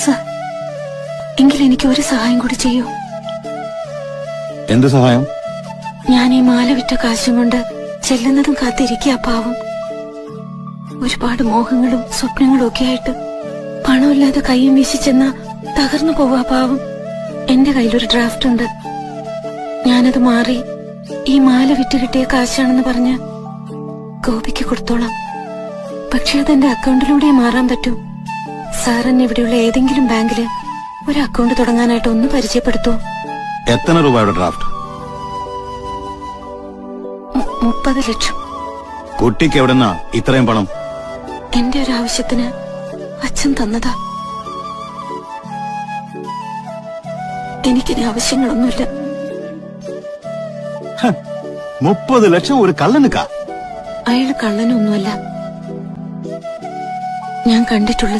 Sir, എങ്കിൽ എനിക്ക് ഒരു സഹായം കൂടി ചെയ്യൂ. എന്ത് സഹായം? ഞാൻ ഈ മാല വിറ്റ കാശും കൊണ്ട് ചെല്ലുന്നതും കാത്തിരിക്കുക പാവം. ഒരുപാട് മോഹങ്ങളും സ്വപ്നങ്ങളും ഒക്കെ ആയിട്ട് പണമില്ലാതെ കയ്യും വീശി ചെന്ന തകർന്നു പോവാ പാവം. എന്റെ കയ്യിലൊരു ഡ്രാഫ്റ്റ് ഉണ്ട്. ഞാനത് മാറി ഈ മാല വിറ്റ് കിട്ടിയ കാശാണെന്ന് പറഞ്ഞ് ഗോപിക്ക് കൊടുത്തോളാം. പക്ഷെ അതെന്റെ അക്കൗണ്ടിലൂടെ മാറാൻ പറ്റൂ. സാർ എന്നെ ഇവിടെയുള്ള ഏതെങ്കിലും ബാങ്കില് ഒരു അക്കൗണ്ട് തുടങ്ങാനായിട്ട് ഒന്ന് പരിചയപ്പെടുത്തൂ. എത്ര രൂപയുടെ ഡ്രാഫ്റ്റ്? 30 ലക്ഷം. കുട്ടിക്ക് എവിടെന്നാ ഇത്രയും പണം? എന്റെ ഒരു ആവശ്യത്തിന് അച്ഛൻ തന്നതാ. എനിക്കിനി ആവശ്യങ്ങളൊന്നുമില്ല. 30 ലക്ഷം ഒരു കള്ളനുക്കാ? അയാള് കള്ളനൊന്നുമല്ല. ഞാൻ കണ്ടിട്ടുള്ള